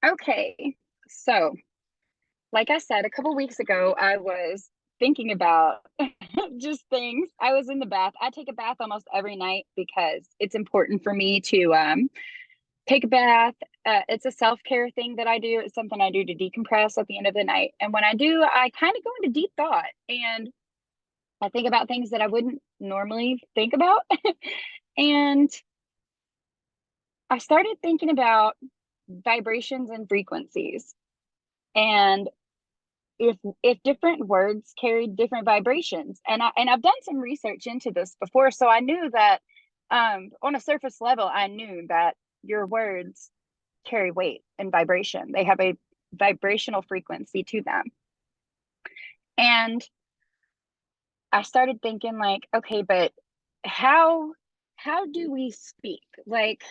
Okay, so like I said, a couple weeks ago, I was thinking about just things. I was in the bath. I take a bath almost every night because it's important for me to take a bath. It's a self-care thing that I do. It's something I do to decompress at the end of the night. And when I do, I kind of go into deep thought and I think about things that I wouldn't normally think about. And I started thinking about vibrations and frequencies. And if different words carried different vibrations, and I've done some research into this before, so I knew that on a surface level I knew that your words carry weight and vibration. They have a vibrational frequency to them. And I started thinking like, okay, but how do we speak? Like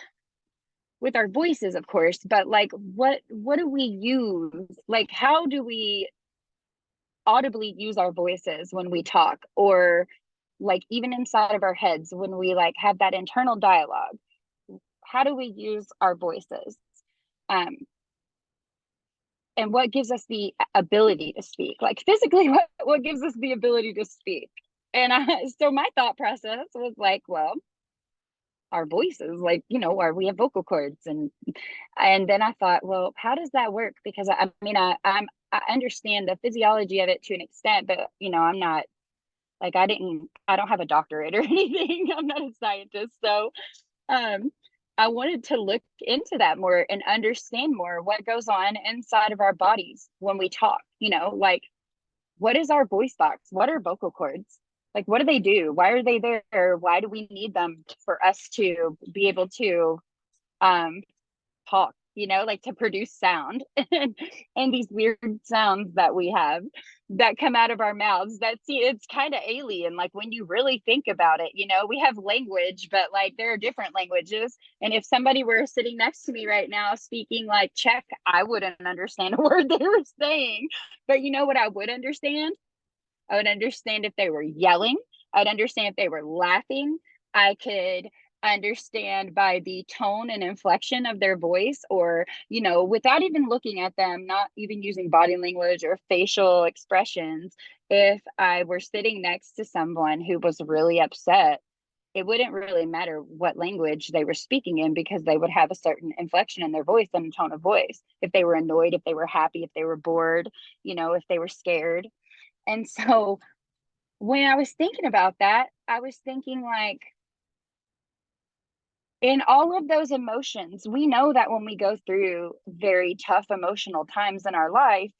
with our voices, of course, but like what do we use? Like how do we audibly use our voices when we talk, or like even inside of our heads when we like have that internal dialogue? How do we use our voices, um and what gives us the ability to speak, like physically? What gives us the ability to speak? And so my thought process was like, well, our voices, like, we have vocal cords, and then I thought, well, how does that work? Because I mean, I understand the physiology of it to an extent, but I'm not like, I don't have a doctorate or anything. I'm not a scientist. So um I wanted to look into that more and understand more what goes on inside of our bodies when we talk, like what is our voice box? What are vocal cords? Like, what do they do? Why are they there? Why do we need them for us to be able to um talk, like to produce sound and these weird sounds that we have that come out of our mouths that, see, it's kind of alien. Like when you really think about it, we have language, but like there are different languages. And if somebody were sitting next to me right now speaking like Czech, I wouldn't understand a word they were saying. But you know what I would understand? I would understand if they were yelling. I'd understand if they were laughing. I could understand by the tone and inflection of their voice, or, without even looking at them, not even using body language or facial expressions. If I were sitting next to someone who was really upset, it wouldn't really matter what language they were speaking in, because they would have a certain inflection in their voice and tone of voice. If they were annoyed, if they were happy, if they were bored, if they were scared. And so when I was thinking about that, I was thinking like, in all of those emotions, we know that when we go through very tough emotional times in our life,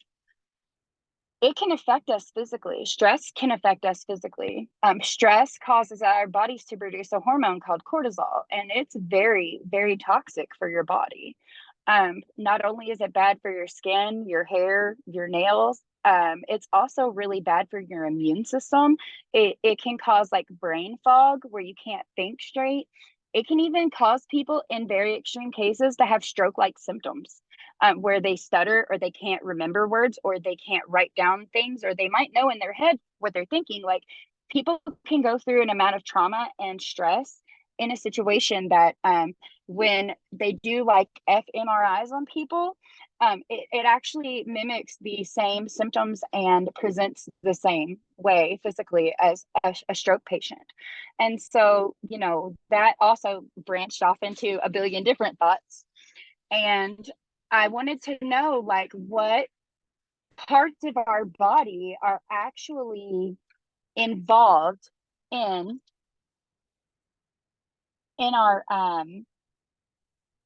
it can affect us physically. Stress can affect us physically. Stress causes our bodies to produce a hormone called cortisol, and it's very, very toxic for your body. Not only is it bad for your skin, your hair, your nails, it's also really bad for your immune system. It can cause like brain fog where you can't think straight. It can even cause people in very extreme cases to have stroke-like symptoms, where they stutter, or they can't remember words, or they can't write down things, or they might know in their head what they're thinking. Like, people can go through an amount of trauma and stress in a situation that, when they do like fMRIs on people, it actually mimics the same symptoms and presents the same way physically as a stroke patient. And so, that also branched off into a billion different thoughts. And I wanted to know like what parts of our body are actually involved in our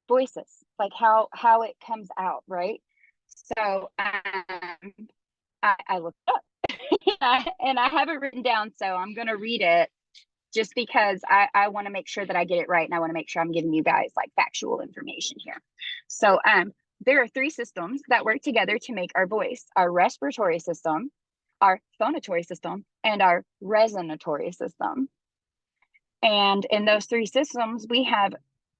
voices, like how it comes out, right? So I looked up and I have it written down, so I'm gonna read it just because I want to make sure that I get it right, and I want to make sure I'm giving you guys like factual information here. So there are three systems that work together to make our voice: our respiratory system, our phonatory system, and our resonatory system. And in those three systems, we have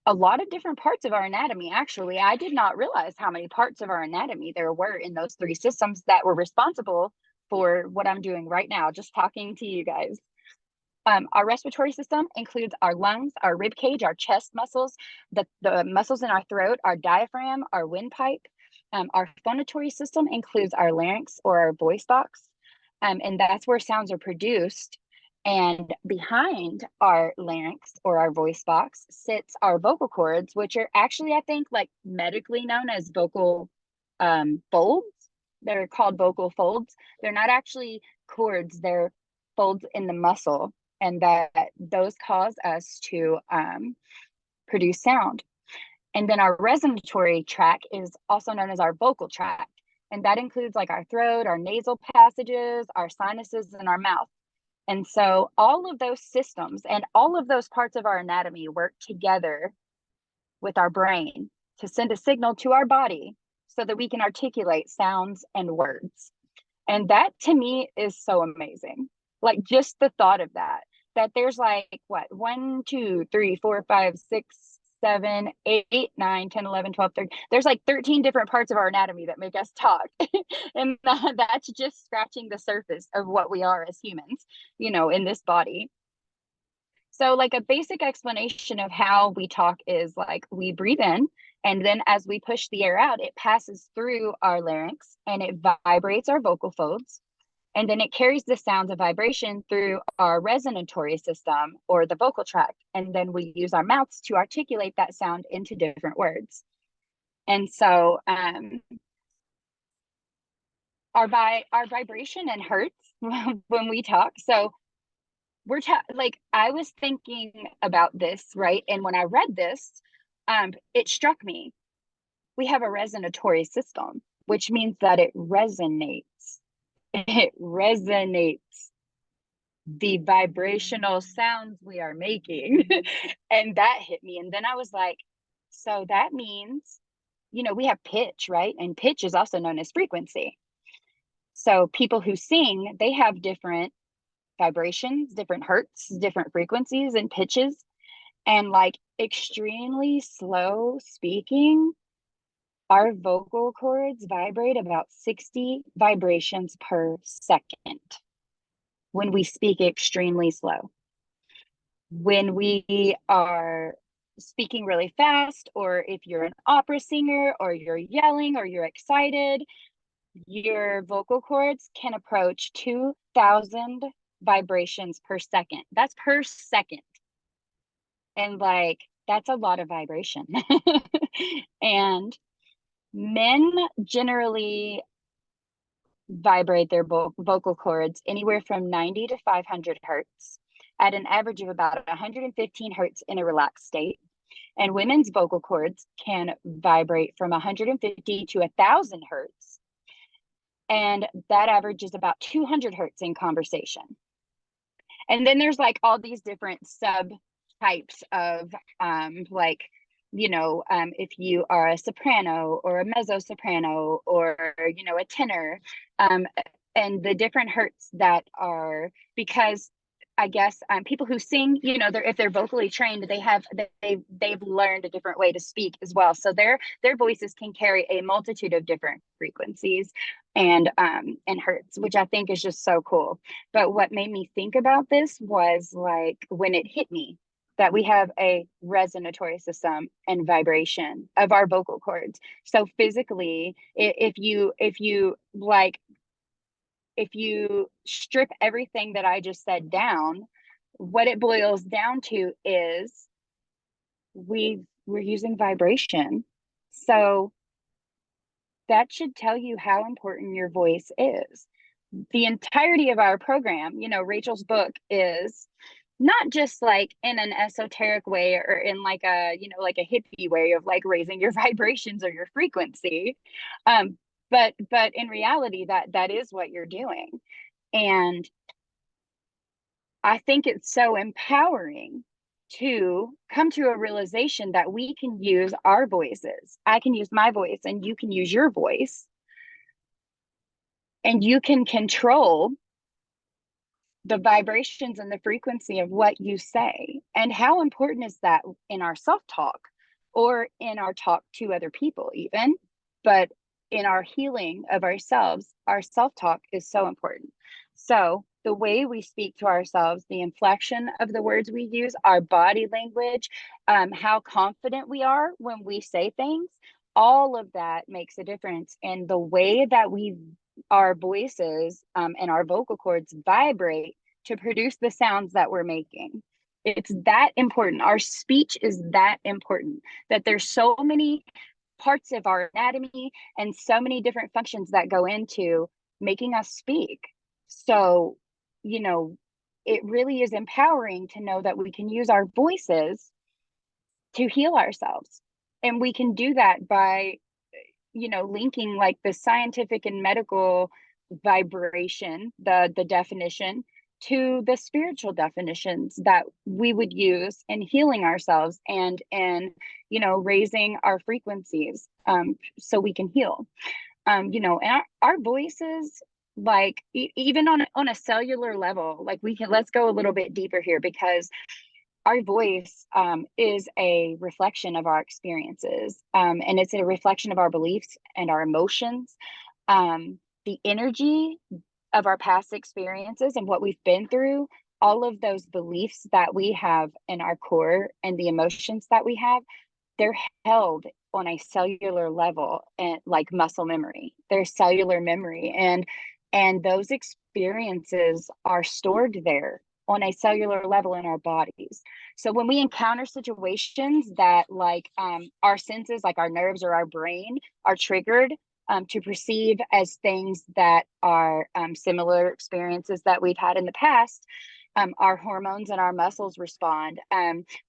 a lot of different parts of our anatomy. Actually, I did not realize how many parts of our anatomy there were in those three systems that were responsible for what I'm doing right now, just talking to you guys. Our respiratory system includes our lungs, our rib cage, our chest muscles, the muscles in our throat, our diaphragm, our windpipe. Our phonatory system includes our larynx or our voice box, and that's where sounds are produced. And behind our larynx or our voice box sits our vocal cords, which are actually, I think, like medically known as vocal folds. They're called vocal folds. They're not actually cords, they're folds in the muscle, and that those cause us to produce sound. And then our resonatory tract is also known as our vocal tract. And that includes like our throat, our nasal passages, our sinuses, and our mouth. And so all of those systems and all of those parts of our anatomy work together with our brain to send a signal to our body so that we can articulate sounds and words. And that to me is so amazing. Like just the thought of that, that there's like what, 1, 2, 3, 4, 5, 6, 7, 8, 9, 10, 11, 12, 13. There's like 13 different parts of our anatomy that make us talk. And that's just scratching the surface of what we are as humans, you know, in this body. So like a basic explanation of how we talk is like we breathe in, and then as we push the air out, it passes through our larynx and it vibrates our vocal folds. And then it carries the sounds of vibration through our resonatory system or the vocal tract. And then we use our mouths to articulate that sound into different words. And so our vibration and hertz when we talk. So like I was thinking about this, right? And when I read this, it struck me. We have a resonatory system, which means that it resonates. It resonates the vibrational sounds we are making. And that hit me. And then I was like, so that means, you know, we have pitch, right? And pitch is also known as frequency. So people who sing, they have different vibrations, different hertz, different frequencies and pitches. And like extremely slow speaking, our vocal cords vibrate about 60 vibrations per second when we speak extremely slow. When we are speaking really fast, or if you're an opera singer, or you're yelling, or you're excited, your vocal cords can approach 2,000 vibrations per second. That's per second. And like, that's a lot of vibration. And men generally vibrate their vocal cords anywhere from 90 to 500 hertz at an average of about 115 hertz in a relaxed state. And women's vocal cords can vibrate from 150 to 1,000 hertz. And that average is about 200 hertz in conversation. And then there's like all these different sub types of like, you know, if you are a soprano or a mezzo soprano or, you know, a tenor, and the different hertz that are, because I guess people who sing, you know, if they're vocally trained, they've learned a different way to speak as well. So their voices can carry a multitude of different frequencies and hertz, which I think is just so cool. But what made me think about this was like when it hit me that we have a resonatory system and vibration of our vocal cords. So physically, if you strip everything that I just said down, what it boils down to is we're using vibration. So that should tell you how important your voice is. The entirety of our program, you know, Rachel's book is not just like in an esoteric way or in like a, you know, like a hippie way of like raising your vibrations or your frequency. But in reality, that is what you're doing. And I think it's so empowering to come to a realization that we can use our voices. I can use my voice and you can use your voice. And you can control the vibrations and the frequency of what you say. And how important is that in our self-talk or in our talk to other people even, but in our healing of ourselves, our self-talk is so important. So the way we speak to ourselves, the inflection of the words we use, our body language, how confident we are when we say things, all of that makes a difference in the way that our voices and our vocal cords vibrate to produce the sounds that we're making. It's that important. Our speech is that important, that there's so many parts of our anatomy and so many different functions that go into making us speak. So, you know, it really is empowering to know that we can use our voices to heal ourselves. And we can do that by, linking like the scientific and medical vibration, the definition, to the spiritual definitions that we would use in healing ourselves and raising our frequencies, so we can heal. And our voices, like even on a cellular level, like let's go a little bit deeper here, because our voice is a reflection of our experiences, and it's a reflection of our beliefs and our emotions, the energy of our past experiences and what we've been through. All of those beliefs that we have in our core and the emotions that we have, they're held on a cellular level, and like muscle memory, they're cellular memory, and those experiences are stored there on a cellular level in our bodies. So when we encounter situations that like our senses, like our nerves or our brain, are triggered to perceive as things that are similar experiences that we've had in the past, our hormones and our muscles respond.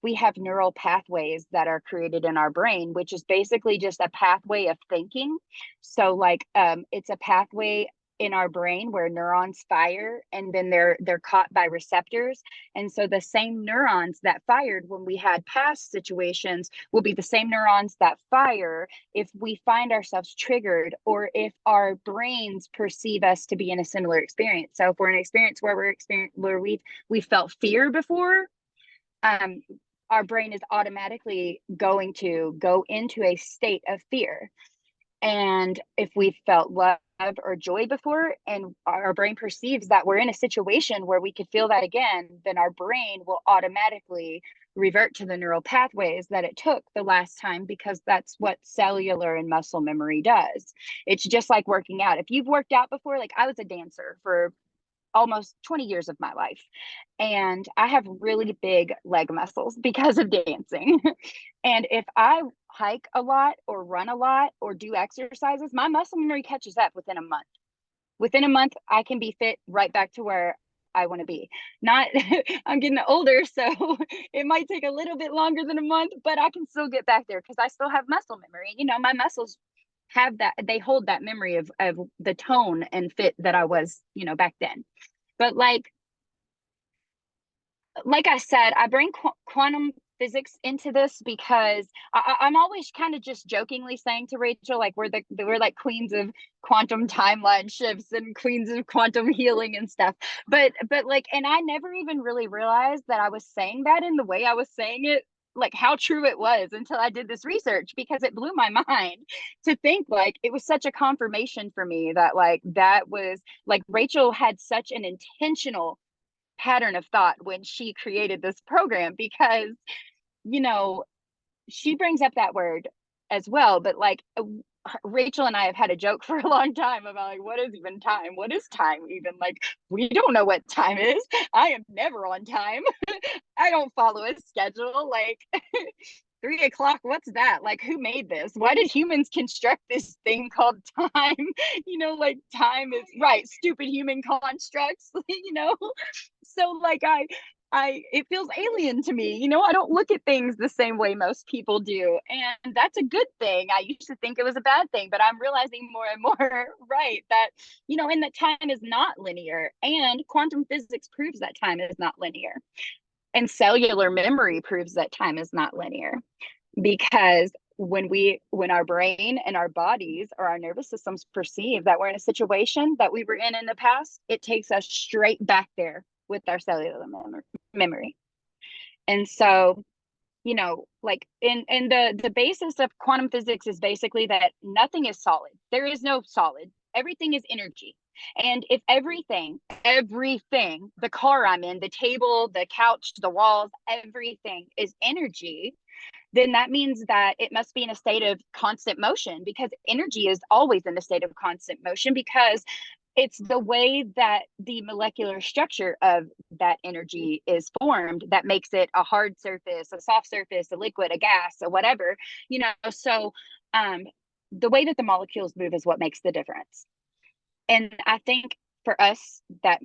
We have neural pathways that are created in our brain, which is basically just a pathway of thinking. So like it's a pathway in our brain where neurons fire, and then they're caught by receptors. And so the same neurons that fired when we had past situations will be the same neurons that fire if we find ourselves triggered, or if our brains perceive us to be in a similar experience. So if we're in an experience where we felt fear before, our brain is automatically going to go into a state of fear. And if we felt love or joy before, and our brain perceives that we're in a situation where we could feel that again, then our brain will automatically revert to the neural pathways that it took the last time, because that's what cellular and muscle memory does. It's just like working out. If you've worked out before, like I was a dancer for almost 20 years of my life, and I have really big leg muscles because of dancing. And if I hike a lot or run a lot or do exercises, my muscle memory catches up within a month. Within a month, I can be fit right back to where I want to be. Not, I'm getting older, so it might take a little bit longer than a month, but I can still get back there because I still have muscle memory. My muscles have that, they hold that memory of the tone and fit that I was, back then. But like I said, I bring quantum physics into this because I'm always kind of just jokingly saying to Rachel, like we're like queens of quantum timeline shifts and queens of quantum healing and stuff. But like, and I never even really realized that I was saying that in the way I was saying it, like how true it was, until I did this research, because it blew my mind to think like it was such a confirmation for me that like that was like Rachel had such an intentional pattern of thought when she created this program, because she brings up that word as well, but like Rachel and I have had a joke for a long time about like, what is even time? What is time even? Like, we don't know what time is. I am never on time. I don't follow a schedule. Like 3 o'clock, what's that? Like, who made this? Why did humans construct this thing called time? Like time is right, stupid human constructs, So like it feels alien to me. I don't look at things the same way most people do. And that's a good thing. I used to think it was a bad thing, but I'm realizing more and more, right, that, and that time is not linear. And quantum physics proves that time is not linear. And cellular memory proves that time is not linear, because when our brain and our bodies or our nervous systems perceive that we're in a situation that we were in the past, it takes us straight back there with our cellular memory. And so, like in the basis of quantum physics is basically that nothing is solid. There is no solid. Everything is energy. And if everything, the car I'm in, the table, the couch, the walls, everything is energy, then that means that it must be in a state of constant motion, because energy is always in a state of constant motion, because it's the way that the molecular structure of that energy is formed that makes it a hard surface, a soft surface, a liquid, a gas, or whatever, So the way that the molecules move is what makes the difference. And I think for us, that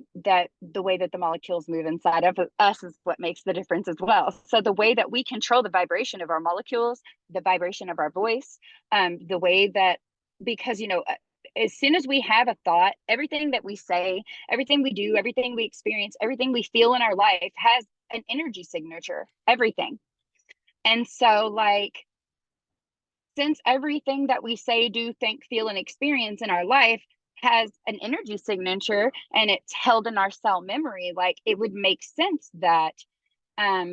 the way that the molecules move inside of us is what makes the difference as well. So the way that we control the vibration of our molecules, the vibration of our voice, the way that, because as soon as we have a thought, everything that we say, everything we do, everything we experience, everything we feel in our life has an energy signature, everything. And so, like, since everything that we say, do, think, feel, and experience in our life has an energy signature and it's held in our cell memory, like, it would make sense that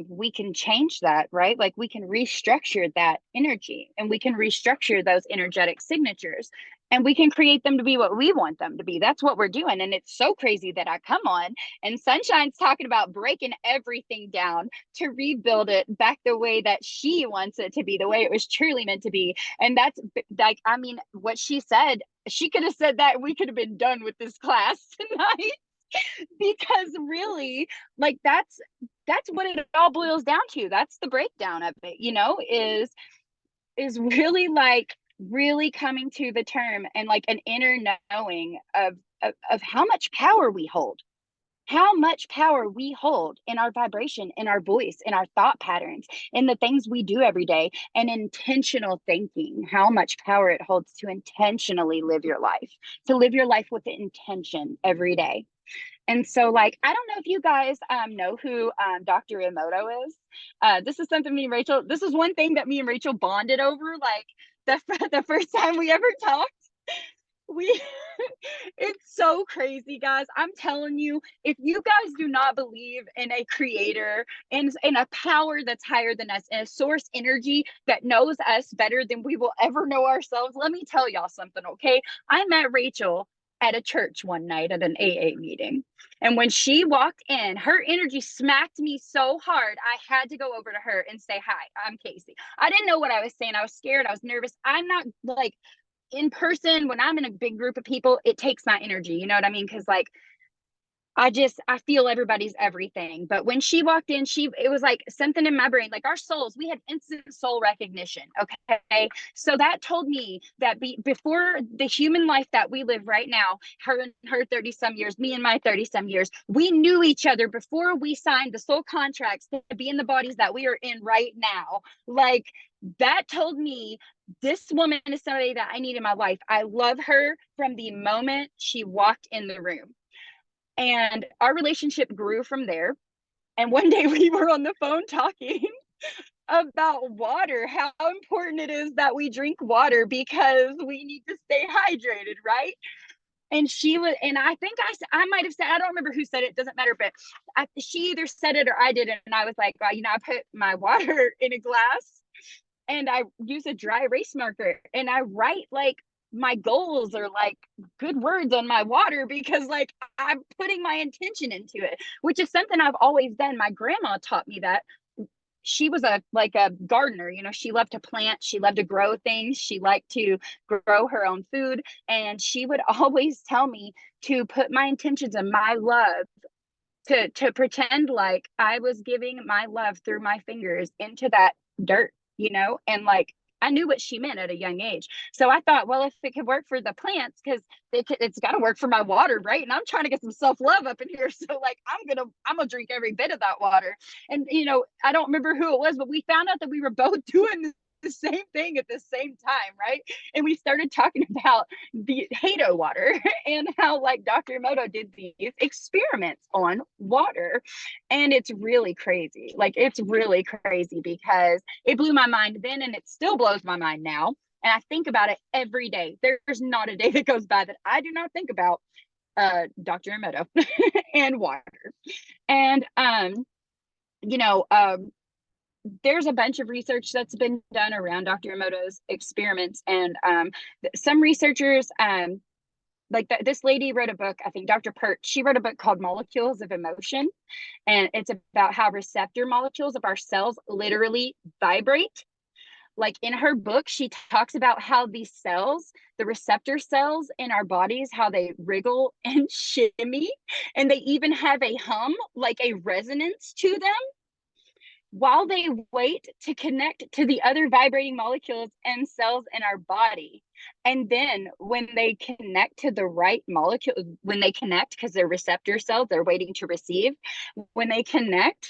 we can change that, right? Like, we can restructure that energy, and we can restructure those energetic signatures, and we can create them to be what we want them to be. That's what we're doing. And it's so crazy that I come on and Sunshine's talking about breaking everything down to rebuild it back the way that she wants it to be, the way it was truly meant to be. And that's like, I mean, what she said, she could have said that we could have been done with this class tonight. Because really, like, that's what it all boils down to. That's the breakdown of it, is really, like, really coming to the term and, like, an inner knowing of how much power we hold, in our vibration, in our voice, in our thought patterns, in the things we do every day, and intentional thinking, how much power it holds to intentionally live your life, with intention every day. And so, like, I don't know if you guys know who Dr. Emoto is. This is something this is one thing that me and Rachel bonded over, like, the first time we ever talked. We It's so crazy, guys. I'm telling you, if you guys do not believe in a creator and in a power that's higher than us, and a source energy that knows us better than we will ever know ourselves, let me tell y'all something, okay? I met Rachel at a church one night at an AA meeting. And when she walked in, her energy smacked me so hard, I had to go over to her and say, "Hi, I'm Casey." I didn't know what I was saying. I was scared. I was nervous. I'm not, like, in person, when I'm in a big group of people, it takes my energy. You know what I mean? Because, like, I feel everybody's everything. But when she walked in, it was like something in my brain, like, our souls, we had instant soul recognition. Okay. So that told me that before the human life that we live right now, her and her 30 some years, me and my 30 some years, we knew each other before we signed the soul contracts to be in the bodies that we are in right now. Like, that told me this woman is somebody that I need in my life. I love her from the moment she walked in the room. And our relationship grew from there. And one day we were on the phone talking about water, how important it is that we drink water because we need to stay hydrated, right? And I think I might have said, I don't remember who said it, doesn't matter, but she either said it or I did it. And I was like, well, I put my water in a glass and I use a dry erase marker and I write, like, my goals are, like, good words on my water, because, like, I'm putting my intention into it, which is something I've always done. My grandma taught me that. She was a gardener. She loved to plant, she loved to grow things, she liked to grow her own food, and she would always tell me to put my intentions and my love, to pretend like I was giving my love through my fingers into that dirt, and, like, I knew what she meant at a young age. So I thought, well, if it could work for the plants, because it's got to work for my water, right? And I'm trying to get some self-love up in here. So, like, I'm gonna drink every bit of that water. And I don't remember who it was, but we found out that we were both doing the same thing at the same time, right? And we started talking about the Hato water and how, like, Dr. Emoto did these experiments on water. And it's really crazy. Like, it's really crazy because it blew my mind then, and it still blows my mind now. And I think about it every day. There's not a day that goes by that I do not think about Dr. Emoto and water. And there's a bunch of research that's been done around Dr. Emoto's experiments, and some researchers like this lady wrote a book, I think Dr. Pert, she wrote a book called Molecules of Emotion. And it's about how receptor molecules of our cells literally vibrate. Like in her book, she talks about how these cells, the receptor cells in our bodies, how they wriggle and shimmy, and they even have a hum, like a resonance to them, while they wait to connect to the other vibrating molecules and cells in our body. And then when they connect to the right molecule, when they connect, because they're receptor cells, they're waiting to receive, when they connect,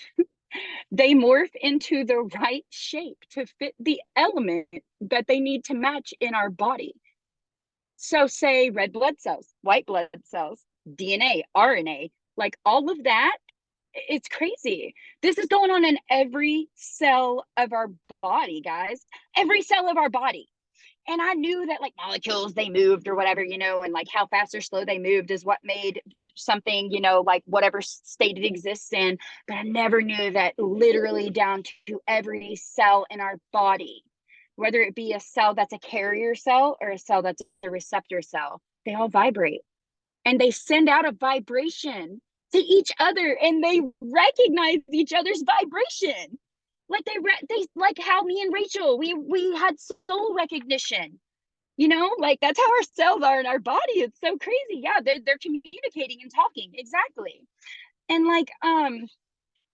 they morph into the right shape to fit the element that they need to match in our body. So say red blood cells, white blood cells, DNA, RNA, like all of that, it's crazy. This is going on in every cell of our body, guys. Every cell of our body. And I knew that like molecules, they moved or whatever, you know, and like how fast or slow they moved is what made something, you know, like whatever state it exists in. But I never knew that literally down to every cell in our body, whether it be a cell that's a carrier cell or a cell that's a receptor cell, they all vibrate and they send out a vibration to each other and they recognize each other's vibration. Like they like how me and Rachel, we had soul recognition, you know, like that's how our cells are in our body. It's so crazy. Yeah, they're communicating and talking. Exactly. And like I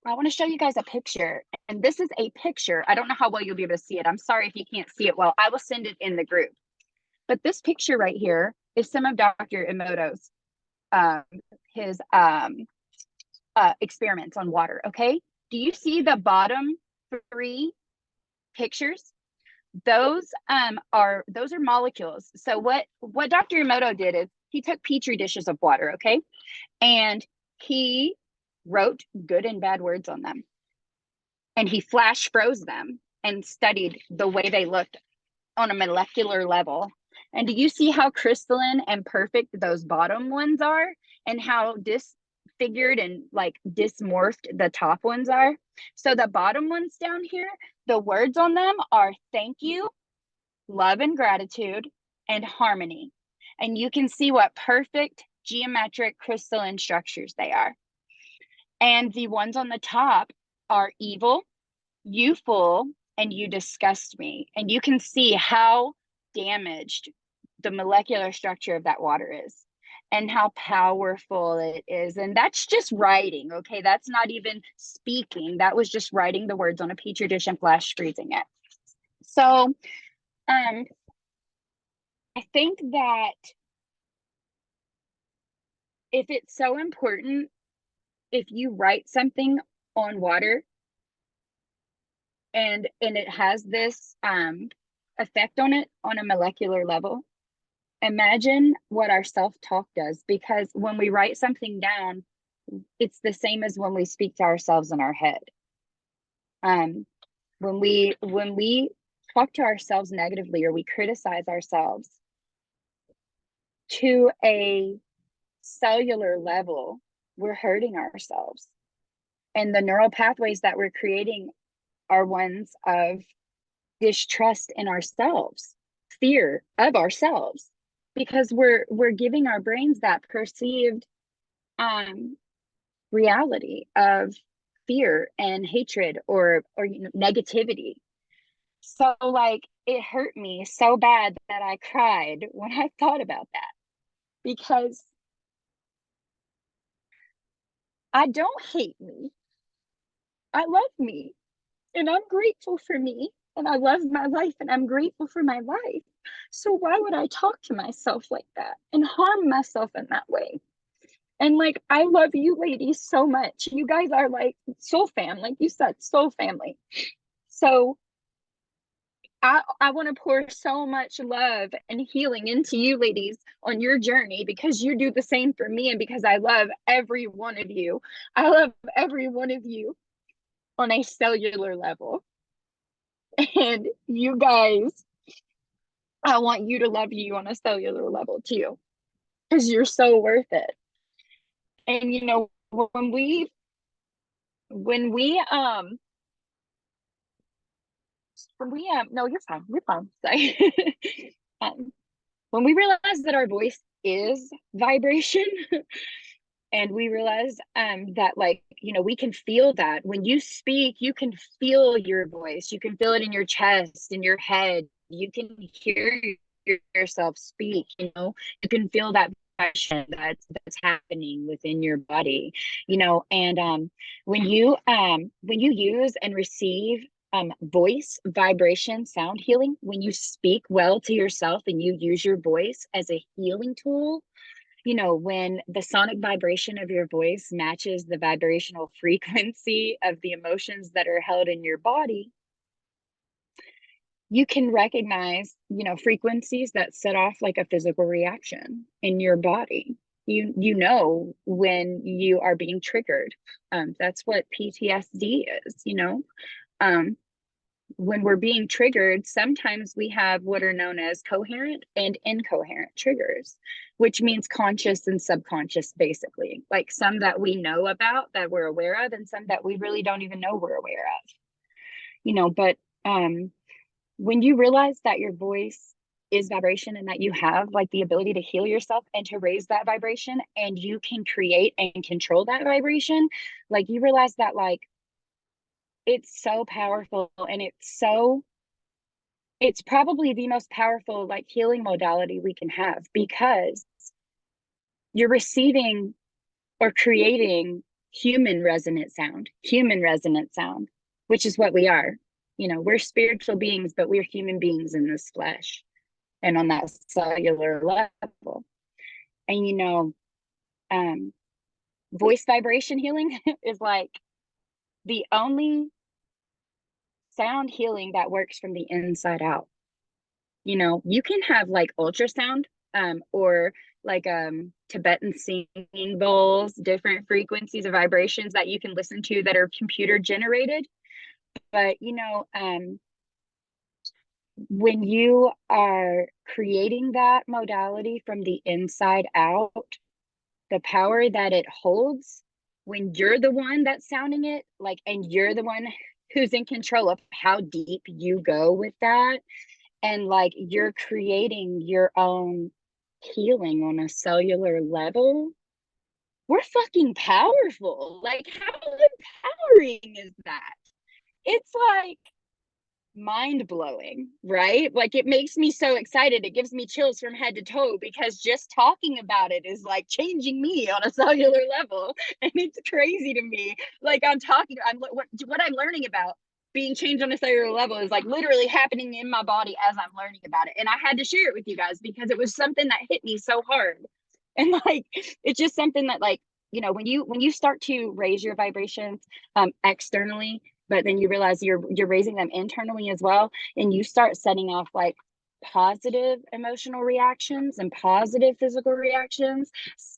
want to show you guys a picture, and this is a picture. I don't know how well you'll be able to see it. I'm sorry if you can't see it well. I will send it in the group. But this picture right here is some of Dr. Emoto's his experiments on water. Okay, do you see the bottom 3 pictures? Those are molecules. So what Dr. Emoto did is he took petri dishes of water, okay, and he wrote good and bad words on them, and he flash froze them and studied the way they looked on a molecular level. And do you see how crystalline and perfect those bottom ones are, and how disfigured and like dysmorphed the top ones are? So the bottom ones down here, the words on them are thank you, love and gratitude, and harmony. And you can see what perfect geometric crystalline structures they are. And the ones on the top are evil, you fool, and you disgust me. And you can see how damaged the molecular structure of that water is and how powerful it is. And that's just writing, okay? That's not even speaking. That was just writing the words on a petri dish and flash freezing it. So I think that if it's so important, if you write something on water and it has this effect on it on a molecular level, imagine what our self-talk does. Because when we write something down, it's the same as when we speak to ourselves in our head. When we talk to ourselves negatively or we criticize ourselves, to a cellular level, we're hurting ourselves. And the neural pathways that we're creating are ones of distrust in ourselves, fear of ourselves, because we're giving our brains that perceived reality of fear and hatred or you know, negativity. So like it hurt me so bad that I cried when I thought about that, because I don't hate me. I love me, and I'm grateful for me, and I love my life, and I'm grateful for my life. So why would I talk to myself like that and harm myself in that way? And like, I love you ladies so much. You guys are like soul fam, like you said, soul family. So I want to pour so much love and healing into you ladies on your journey, because you do the same for me, and because I love every one of you. I love every one of you on a cellular level. And you guys, I want you to love you on a cellular level too, because you're so worth it. And you know, when we no, you're fine, sorry. When we realize that our voice is vibration. And we realized that, like, you know, we can feel that when you speak, you can feel your voice, you can feel it in your chest, in your head, you can hear yourself speak, you know, you can feel that vibration that's happening within your body, you know. And when you use and receive voice vibration sound healing, when you speak well to yourself and you use your voice as a healing tool, you know, when the sonic vibration of your voice matches the vibrational frequency of the emotions that are held in your body, you can recognize, you know, frequencies that set off like a physical reaction in your body. You know when you are being triggered. That's what PTSD is, you know. When we're being triggered, sometimes we have what are known as coherent and incoherent triggers, which means conscious and subconscious, basically. Like some that we know about, that we're aware of, and some that we really don't even know we're aware of. You know, but when you realize that your voice is vibration and that you have like the ability to heal yourself and to raise that vibration, and you can create and control that vibration, like you realize that like it's so powerful, and it's probably the most powerful like healing modality we can have, because you're receiving or creating human resonant sound, which is what we are. You know, we're spiritual beings, but we're human beings in this flesh and on that cellular level. And you know, voice vibration healing is like the only sound healing that works from the inside out. You know, you can have like ultrasound or like Tibetan singing bowls, different frequencies of vibrations that you can listen to that are computer generated. But you know, when you are creating that modality from the inside out, the power that it holds when you're the one that's sounding it, like, and you're the one who's in control of how deep you go with that, and like you're creating your own healing on a cellular level, we're fucking powerful. Like, how empowering is that? It's like mind-blowing, right? Like, it makes me so excited. It gives me chills from head to toe, because just talking about it is like changing me on a cellular level. And it's crazy to me. Like, what I'm learning about being changed on a cellular level is like literally happening in my body as I'm learning about it. And I had to share it with you guys because it was something that hit me so hard. And like, it's just something that, like, you know, when you start to raise your vibrations externally, but then you realize you're raising them internally as well, and you start setting off like positive emotional reactions and positive physical reactions,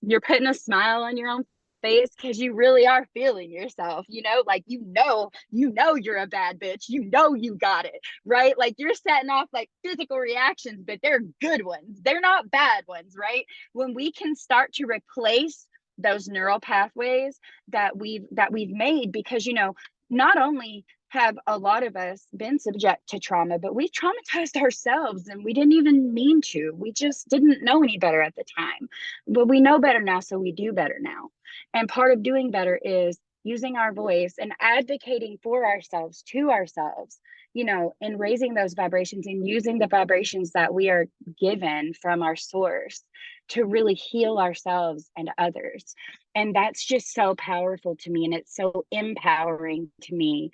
you're putting a smile on your own face because you really are feeling yourself, you know, like, you know you're a bad bitch, you know you got it, right? Like, you're setting off like physical reactions, but they're good ones, they're not bad ones, right? When we can start to replace those neural pathways that we've made, because, you know, not only have a lot of us been subject to trauma, but we traumatized ourselves, and we didn't even mean to. We just didn't know any better at the time. But we know better now, so we do better now. And part of doing better is using our voice and advocating for ourselves, to ourselves, you know, and raising those vibrations and using the vibrations that we are given from our source to really heal ourselves and others. And that's just so powerful to me, and it's so empowering to me.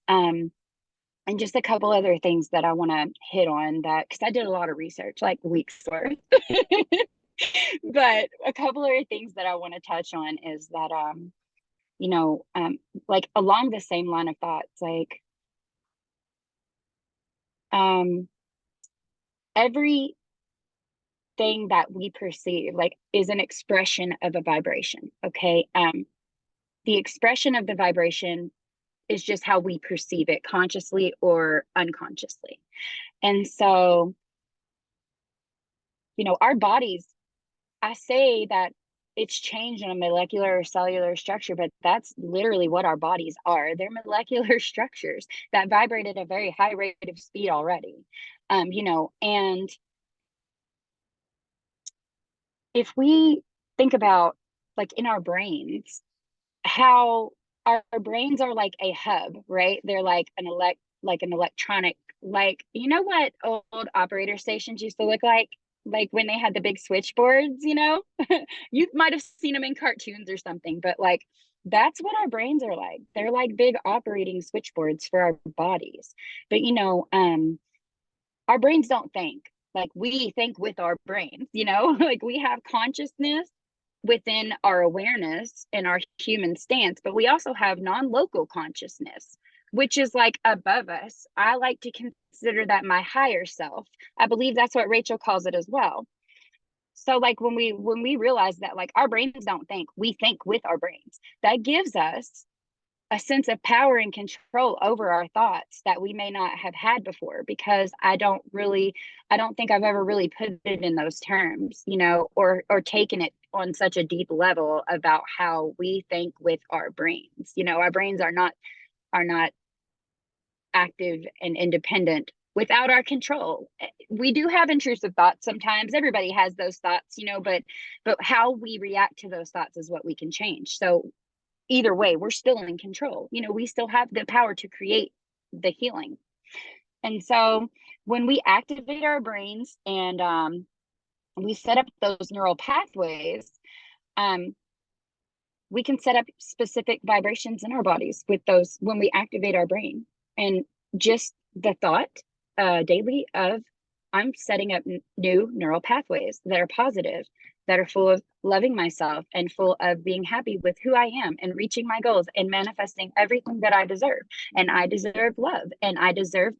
And just a couple other things that I want to hit on, that because I did a lot of research, like weeks worth. But a couple other things that I want to touch on is that you know, like along the same line of thoughts, like everything that we perceive like is an expression of a vibration. Okay. The expression of the vibration is just how we perceive it, consciously or unconsciously. And so, you know, our bodies, I say that it's changed in a molecular or cellular structure, but that's literally what our bodies are. They're molecular structures that vibrate at a very high rate of speed already. You know, and if we think about like in our brains, how our brains are like a hub, right? They're like an electronic, like, you know what old operator stations used to look like when they had the big switchboards, you know? You might have seen them in cartoons or something, but like that's what our brains are like. They're like big operating switchboards for our bodies. But our brains don't think like we think with our brains, like we have consciousness within our awareness and our human stance, but we also have non-local consciousness, which is like above us. I like to consider that my higher self. I believe that's what Rachel calls it as well. So like when we realize that like our brains don't think, we think with our brains, that gives us a sense of power and control over our thoughts that we may not have had before, because I don't think I've ever really put it in those terms, or taken it on such a deep level about how we think with our brains. Our brains are not active and independent without our control. We do have intrusive thoughts sometimes. Everybody has those thoughts, but how we react to those thoughts is what we can change. So either way, we're still in control. We still have the power to create the healing. And so when we activate our brains and we set up those neural pathways, we can set up specific vibrations in our bodies with those when we activate our brain. And just the thought daily of I'm setting up new neural pathways that are positive, that are full of loving myself and full of being happy with who I am and reaching my goals and manifesting everything that I deserve. And I deserve love, and I deserve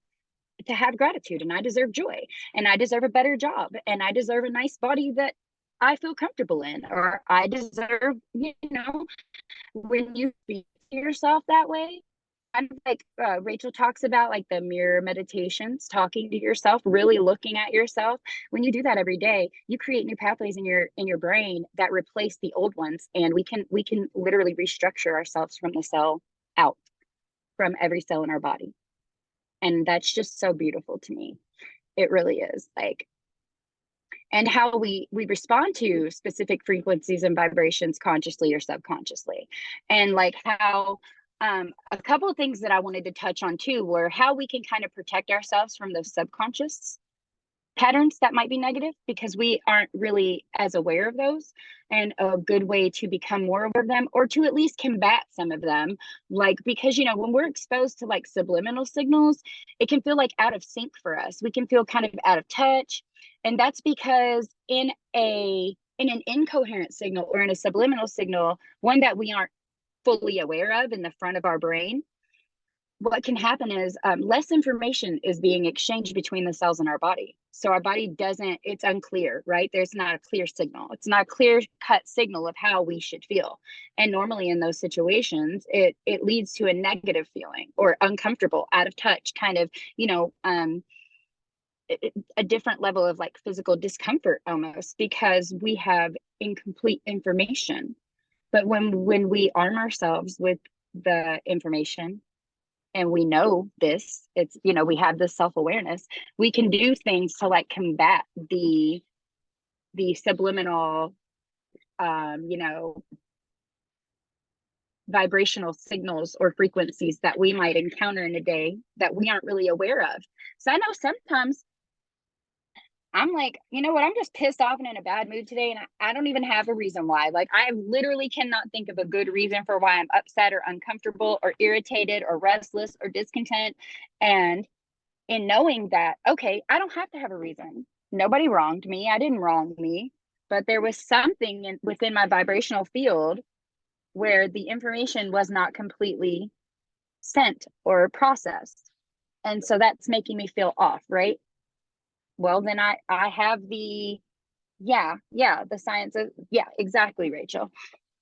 to have gratitude, and I deserve joy, and I deserve a better job, and I deserve a nice body that I feel comfortable in, or I deserve, when you speak to yourself that way, kind of like Rachel talks about, like the mirror meditations, talking to yourself, really looking at yourself. When you do that every day, you create new pathways in your brain that replace the old ones, and we can literally restructure ourselves from the cell out, from every cell in our body. And that's just so beautiful to me. It really is. Like, and how we respond to specific frequencies and vibrations consciously or subconsciously, and like how a couple of things that I wanted to touch on too were how we can kind of protect ourselves from those subconscious patterns that might be negative, because we aren't really as aware of those. And a good way to become more aware of them, or to at least combat some of them, like, because when we're exposed to like subliminal signals, it can feel like out of sync for us. We can feel kind of out of touch, and that's because in an incoherent signal or in a subliminal signal, one that we aren't fully aware of in the front of our brain, what can happen is less information is being exchanged between the cells in our body. So our body it's unclear, right? There's not a clear signal. It's not a clear cut signal of how we should feel. And normally in those situations, it leads to a negative feeling, or uncomfortable, out of touch, kind of, a different level of like physical discomfort almost, because we have incomplete information. But when we arm ourselves with the information, and we know this, it's, we have this self-awareness, we can do things to like combat the subliminal vibrational signals or frequencies that we might encounter in a day that we aren't really aware of. So I know sometimes I'm like, you know what, I'm just pissed off and in a bad mood today, and I don't even have a reason why. Like, I literally cannot think of a good reason for why I'm upset or uncomfortable or irritated or restless or discontent. And in knowing that, okay, I don't have to have a reason. Nobody wronged me. I didn't wrong me. But there was something within my vibrational field where the information was not completely sent or processed. And so that's making me feel off, right? Well, then I have the science of, exactly, Rachel.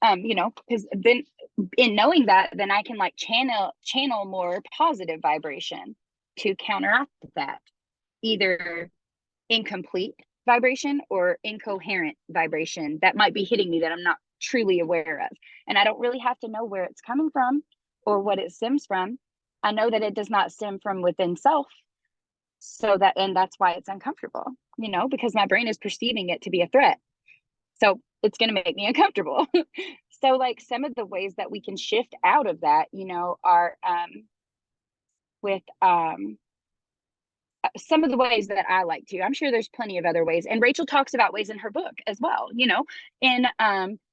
Because then in knowing that, then I can like channel more positive vibration to counteract that, either incomplete vibration or incoherent vibration that might be hitting me that I'm not truly aware of. And I don't really have to know where it's coming from or what it stems from. I know that it does not stem from within self. And that's why it's uncomfortable, because my brain is perceiving it to be a threat. So it's going to make me uncomfortable. So like some of the ways that we can shift out of that, you know, are with some of the ways that I like to. I'm sure there's plenty of other ways. And Rachel talks about ways in her book as well, you know, in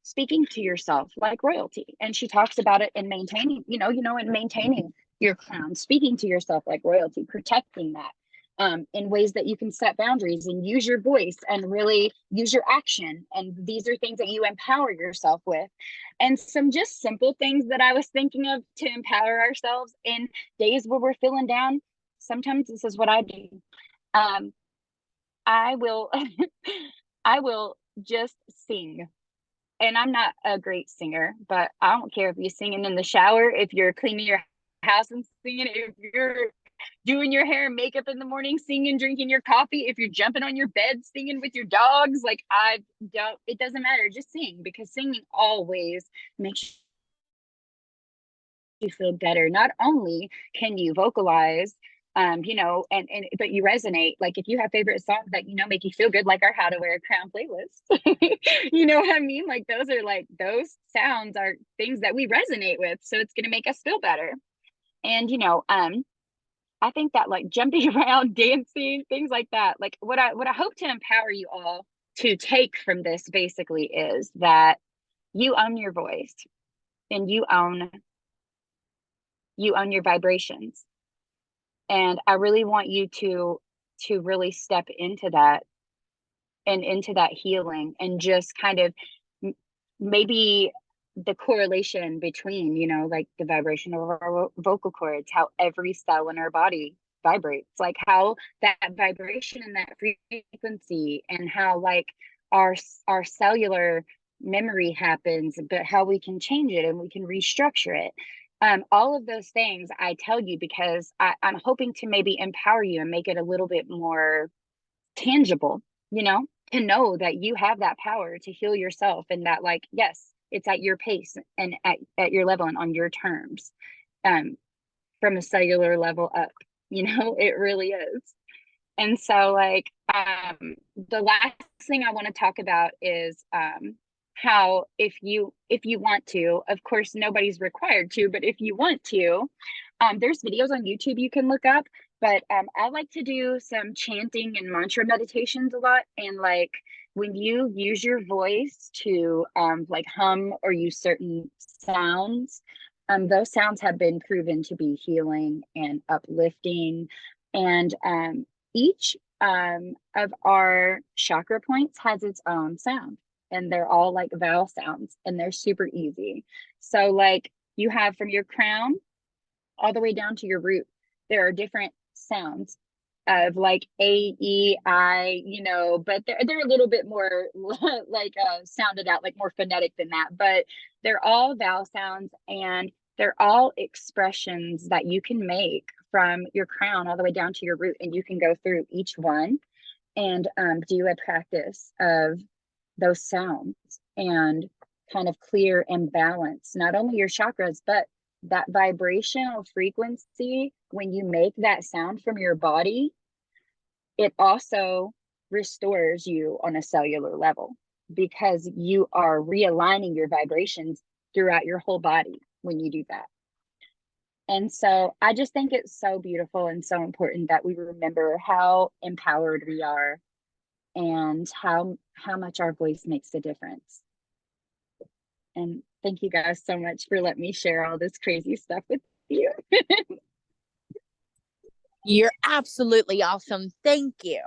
speaking to yourself like royalty. And she talks about it in maintaining, in maintaining your crown, speaking to yourself like royalty, protecting that. In ways that you can set boundaries and use your voice and really use your action. And these are things that you empower yourself with. And some just simple things that I was thinking of to empower ourselves in days where we're feeling down. Sometimes this is what I do. I will I will just sing. And I'm not a great singer, but I don't care if you're singing in the shower, if you're cleaning your house and singing, if you're doing your hair and makeup in the morning, singing, drinking your coffee, if you're jumping on your bed, singing with your dogs, like it doesn't matter, just sing, because singing always makes you feel better. Not only can you vocalize, and but you resonate. Like if you have favorite songs that make you feel good, like our How to Wear a Crown playlist, you know what I mean? Like those sounds are things that we resonate with, so it's going to make us feel better. And I think that like jumping around, dancing, things like that, like what I hope to empower you all to take from this basically is that you own your voice and you own your vibrations. And I really want you to really step into that and into that healing, and just kind of maybe the correlation between, like the vibration of our vocal cords, how every cell in our body vibrates, like how that vibration and that frequency, and how like our cellular memory happens, but how we can change it and we can restructure it. All of those things I tell you because I'm hoping to maybe empower you and make it a little bit more tangible, to know that you have that power to heal yourself, and that like, yes, it's at your pace and at your level and on your terms, from a cellular level up, it really is. And so like, the last thing I want to talk about is, how if you want to, of course nobody's required to, but if you want to, there's videos on YouTube you can look up, but I like to do some chanting and mantra meditations a lot. And like when you use your voice to like hum or use certain sounds, those sounds have been proven to be healing and uplifting. And each of our chakra points has its own sound, and they're all like vowel sounds, and they're super easy. So like you have from your crown all the way down to your root, there are different sounds of like A, E, I, but they're a little bit more like sounded out, like more phonetic than that, but they're all vowel sounds, and they're all expressions that you can make from your crown all the way down to your root. And you can go through each one and do a practice of those sounds and kind of clear and balance not only your chakras, but that vibrational frequency. When you make that sound from your body, it also restores you on a cellular level, because you are realigning your vibrations throughout your whole body when you do that. And so I just think it's so beautiful and so important that we remember how empowered we are and how much our voice makes a difference. And thank you guys so much for letting me share all this crazy stuff with you. You're absolutely awesome. Thank you.